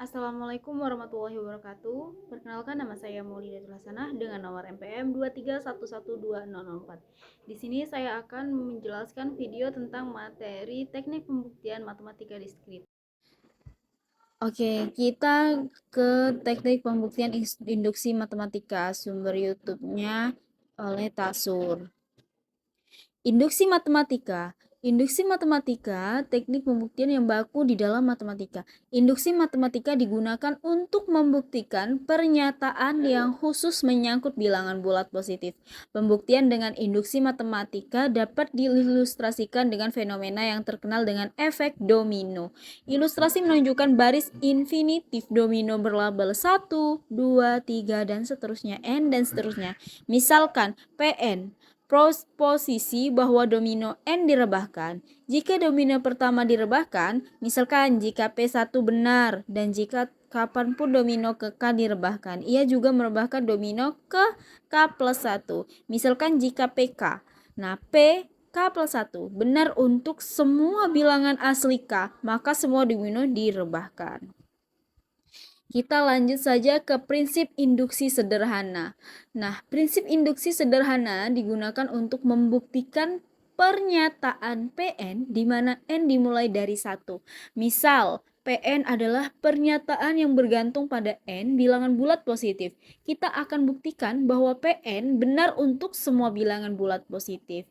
Assalamualaikum warahmatullahi wabarakatuh. Perkenalkan, nama saya Maulidatul Hasanah dengan nomor MPM 2311204. Di sini saya akan menjelaskan video tentang materi teknik pembuktian matematika diskrit. Oke, kita ke teknik pembuktian induksi matematika, sumber YouTube-nya oleh Tasur. Induksi matematika. Induksi matematika, teknik pembuktian yang baku di dalam matematika. Induksi matematika digunakan untuk membuktikan pernyataan yang khusus menyangkut bilangan bulat positif. Pembuktian dengan induksi matematika dapat diilustrasikan dengan fenomena yang terkenal dengan efek domino. Ilustrasi menunjukkan baris infinitif domino berlabel 1, 2, 3, dan seterusnya, n dan seterusnya. Misalkan Pn posisi bahwa domino n direbahkan. Jika domino pertama direbahkan, misalkan jika P1 benar dan jika kapanpun domino ke K direbahkan, ia juga merebahkan domino ke K plus 1. Misalkan jika PK. Nah, P K plus 1 benar untuk semua bilangan asli K, maka semua domino direbahkan. Kita lanjut saja ke prinsip induksi sederhana. Nah, prinsip induksi sederhana digunakan untuk membuktikan pernyataan Pn di mana n dimulai dari 1. Misal, Pn adalah pernyataan yang bergantung pada n bilangan bulat positif. Kita akan buktikan bahwa Pn benar untuk semua bilangan bulat positif.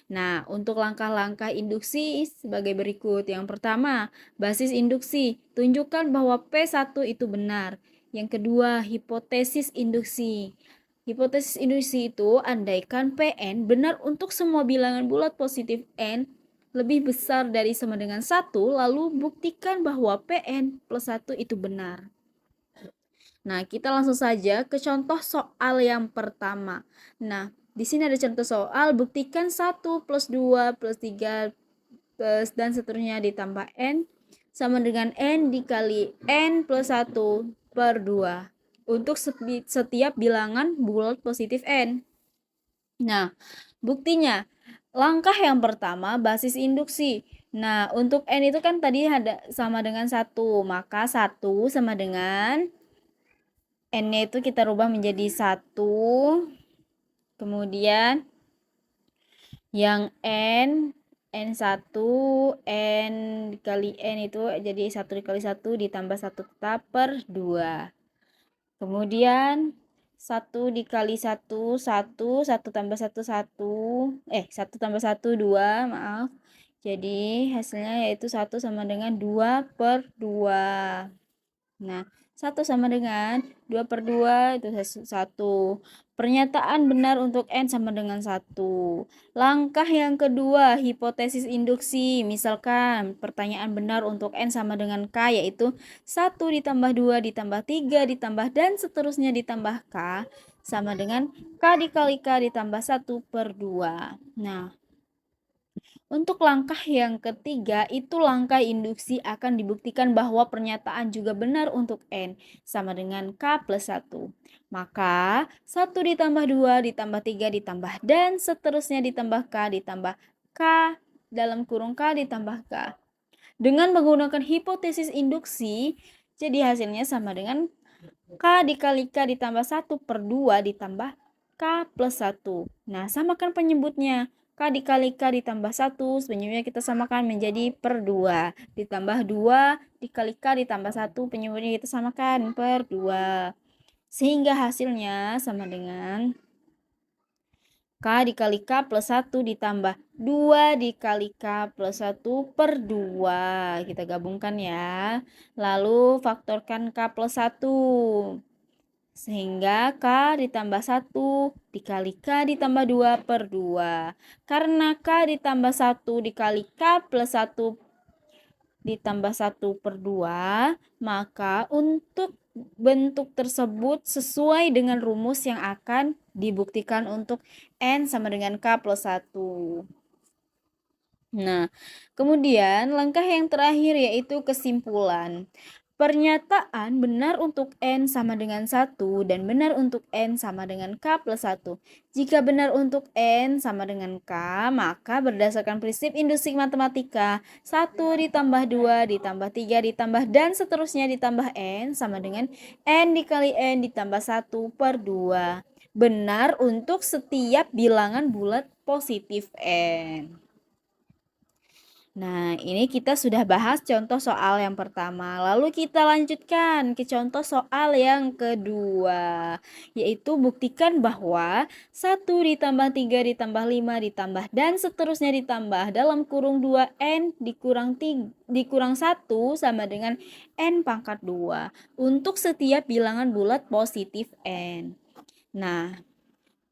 Nah, untuk langkah-langkah induksi sebagai berikut. Yang pertama, basis induksi. Tunjukkan bahwa P1 itu benar. Yang kedua, hipotesis induksi. Hipotesis induksi itu andaikan Pn benar untuk semua bilangan bulat positif n lebih besar dari sama dengan 1, lalu buktikan bahwa Pn plus 1 itu benar. Nah, kita langsung saja ke contoh soal yang pertama. Nah, di sini ada contoh soal, buktikan 1 plus 2 plus 3 plus dan seterusnya ditambah n sama dengan n dikali n plus 1 per 2 untuk setiap bilangan bulat positif n. Nah, buktinya, langkah yang pertama basis induksi. Nah, untuk n itu kan tadi ada sama dengan 1, maka 1 sama dengan n-nya itu kita rubah menjadi 1. Kemudian yang n1, n dikali n itu jadi 1 dikali 1 ditambah 1 tetap per 2. Kemudian 1 dikali 1, 1 tambah 1, 1. 1 tambah 1, 2, maaf. Jadi hasilnya yaitu 1 sama dengan 2 per 2. Nah, 1 sama dengan 2 per 2 itu 1. Pernyataan benar untuk n sama dengan 1. Langkah yang kedua, hipotesis induksi. Misalkan pertanyaan benar untuk n sama dengan k, yaitu 1 ditambah 2 ditambah 3 ditambah dan seterusnya ditambah k sama dengan k dikali k ditambah 1 per 2. Nah, untuk langkah yang ketiga, itu langkah induksi akan dibuktikan bahwa pernyataan juga benar untuk n sama dengan k plus 1. Maka 1 ditambah 2 ditambah 3 ditambah dan seterusnya ditambah k dalam kurung k ditambah k. Dengan menggunakan hipotesis induksi, jadi hasilnya sama dengan k dikali k ditambah 1 per 2 ditambah k plus 1. Nah, samakan penyebutnya. K dikali K ditambah 1, penyebutnya kita samakan menjadi per 2. Ditambah 2 dikali K ditambah 1, penyebutnya kita samakan per 2. Sehingga hasilnya sama dengan K dikali K plus 1 ditambah 2 dikali K plus 1 per 2. Kita gabungkan ya. Lalu faktorkan K plus 1. Sehingga K ditambah 1 dikali K ditambah 2 per 2. Karena K ditambah 1 dikali K plus 1 ditambah 1 per 2, maka untuk bentuk tersebut sesuai dengan rumus yang akan dibuktikan untuk N sama dengan K plus 1. Nah, kemudian langkah yang terakhir yaitu kesimpulan. Pernyataan benar untuk N sama dengan 1 dan benar untuk N sama dengan K plus 1. Jika benar untuk N sama dengan K, maka berdasarkan prinsip induksi matematika, 1 ditambah 2 ditambah 3 ditambah dan seterusnya ditambah N sama dengan N dikali N ditambah 1 per 2. Benar untuk setiap bilangan bulat positif N. Nah, ini kita sudah bahas contoh soal yang pertama. Lalu kita lanjutkan ke contoh soal yang kedua, yaitu buktikan bahwa 1 ditambah 3 ditambah 5 ditambah dan seterusnya ditambah dalam kurung 2N dikurang 1 sama dengan N pangkat 2 untuk setiap bilangan bulat positif N. Nah,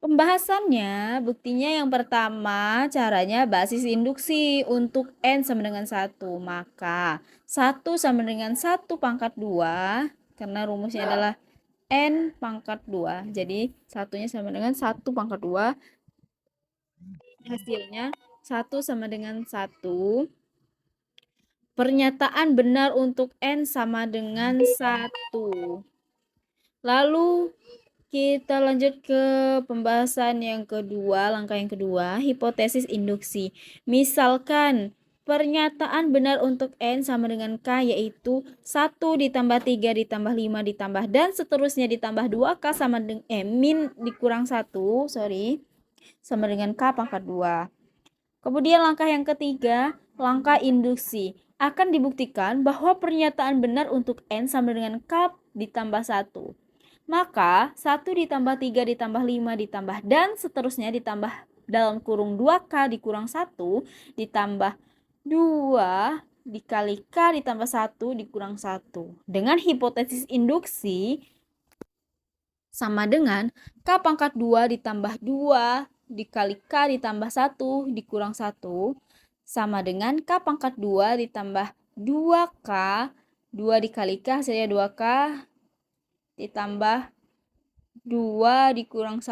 pembahasannya, buktinya yang pertama, caranya basis induksi untuk N sama dengan 1. Maka 1 sama dengan 1 pangkat 2, karena rumusnya adalah N pangkat 2. Jadi, satunya sama dengan 1 pangkat 2. Hasilnya 1 sama dengan 1. Pernyataan benar untuk N sama dengan 1. Lalu kita lanjut ke pembahasan yang kedua, langkah yang kedua, hipotesis induksi. Misalkan pernyataan benar untuk N sama dengan K yaitu 1 ditambah 3 ditambah 5 ditambah dan seterusnya ditambah 2K sama dengan min dikurang 1, sama dengan K pangkat 2. Kemudian langkah yang ketiga, langkah induksi. Akan dibuktikan bahwa pernyataan benar untuk N sama dengan K ditambah 1. Maka 1 ditambah 3 ditambah 5 ditambah dan seterusnya ditambah dalam kurung 2K dikurang 1 ditambah 2 dikali K ditambah 1 dikurang 1. Dengan hipotesis induksi sama dengan K pangkat 2 ditambah 2 dikali K ditambah 1 dikurang 1 sama dengan K pangkat 2 ditambah 2K, 2 dikali K hasilnya 2K ditambah 2 dikurang 1,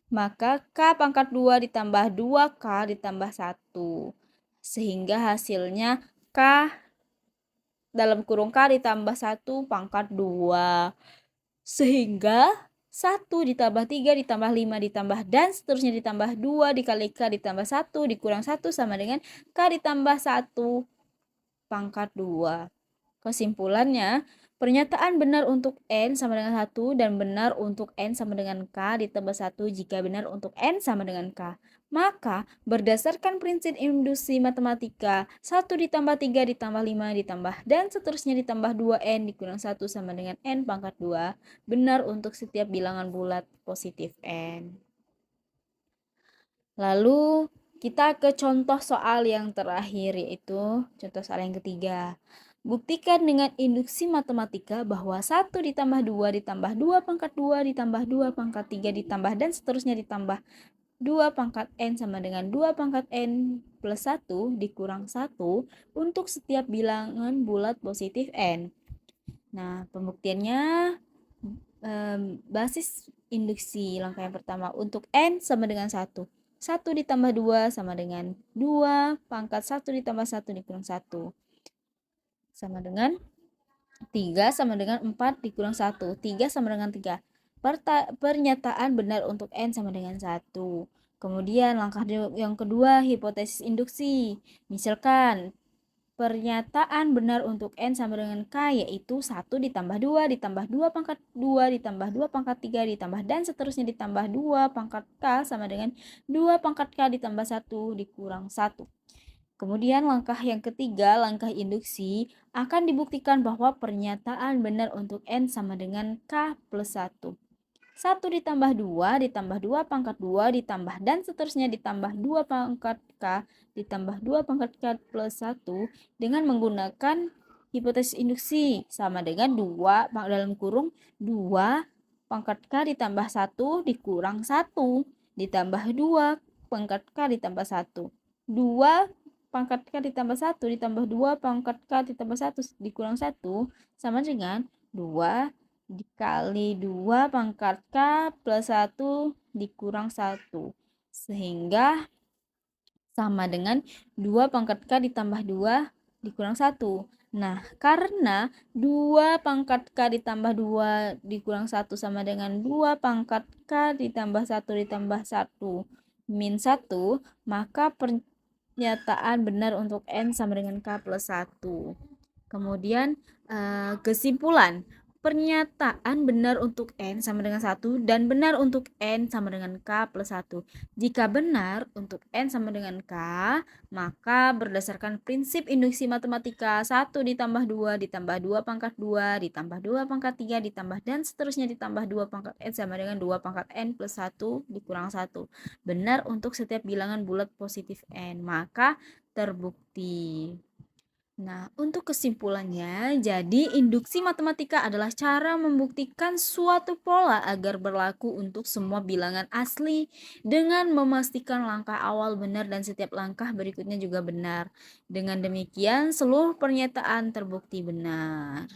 maka K pangkat 2 ditambah 2K ditambah 1. Sehingga hasilnya K dalam kurung K ditambah 1 pangkat 2. Sehingga 1 ditambah 3 ditambah 5 ditambah dan seterusnya ditambah 2 dikali K ditambah 1 dikurang 1 sama dengan K ditambah 1 pangkat 2. Kesimpulannya, pernyataan benar untuk N sama dengan 1 dan benar untuk N sama dengan K ditambah 1 jika benar untuk N sama dengan K. Maka, berdasarkan prinsip induksi matematika, 1 ditambah 3 ditambah 5 ditambah dan seterusnya ditambah 2N dikurang 1 sama dengan N pangkat 2, benar untuk setiap bilangan bulat positif N. Lalu, kita ke contoh soal yang terakhir, yaitu contoh soal yang ketiga. Buktikan dengan induksi matematika bahwa 1 ditambah 2 ditambah 2 pangkat 2 ditambah 2 pangkat 3 ditambah dan seterusnya ditambah 2 pangkat N sama dengan 2 pangkat N plus 1 dikurang 1 untuk setiap bilangan bulat positif N. Nah, pembuktiannya basis induksi langkah yang pertama untuk N sama dengan 1. 1 ditambah 2 sama dengan 2 pangkat 1 ditambah 1 dikurang 1. Sama dengan 3 sama dengan 4 dikurang 1. 3 sama dengan 3. Pernyataan benar untuk N sama dengan 1. Kemudian langkah yang kedua, hipotesis induksi. Misalkan pernyataan benar untuk N sama dengan K yaitu 1 ditambah 2 ditambah 2 pangkat 2 ditambah 2 pangkat 3 ditambah dan seterusnya ditambah 2 pangkat K sama dengan 2 pangkat K ditambah 1 dikurang 1. Kemudian langkah yang ketiga, langkah induksi, akan dibuktikan bahwa pernyataan benar untuk N sama dengan K plus 1. 1 ditambah 2 ditambah 2 pangkat 2 ditambah dan seterusnya ditambah 2 pangkat K ditambah 2 pangkat K plus 1 dengan menggunakan hipotesis induksi sama dengan 2 dalam kurung 2 pangkat K ditambah 1 dikurang 1 ditambah 2 pangkat K ditambah 1. 2 pangkat K ditambah 1 ditambah 2 pangkat K ditambah 1 dikurang 1 sama dengan 2 dikali 2 pangkat K plus 1 dikurang 1. Sehingga sama dengan 2 pangkat K ditambah 2 dikurang 1. Nah, karena 2 pangkat K ditambah 2 dikurang 1 sama dengan 2 pangkat K ditambah 1 ditambah 1 min 1, maka pernyataan benar untuk N sama dengan K plus 1. Kemudian kesimpulan, pernyataan benar untuk N sama dengan 1 dan benar untuk N sama dengan K plus 1. Jika benar untuk N sama dengan K, maka berdasarkan prinsip induksi matematika 1 ditambah 2 ditambah 2 pangkat 2 ditambah 2 pangkat 3 ditambah dan seterusnya ditambah 2 pangkat N sama dengan 2 pangkat N plus 1 dikurang 1. Benar untuk setiap bilangan bulat positif N, maka terbukti. Nah, untuk kesimpulannya, jadi induksi matematika adalah cara membuktikan suatu pola agar berlaku untuk semua bilangan asli dengan memastikan langkah awal benar dan setiap langkah berikutnya juga benar. Dengan demikian, seluruh pernyataan terbukti benar.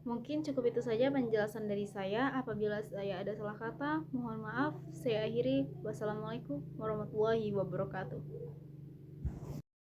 Mungkin cukup itu saja penjelasan dari saya. Apabila saya ada salah kata, mohon maaf. Saya akhiri. Wassalamualaikum warahmatullahi wabarakatuh.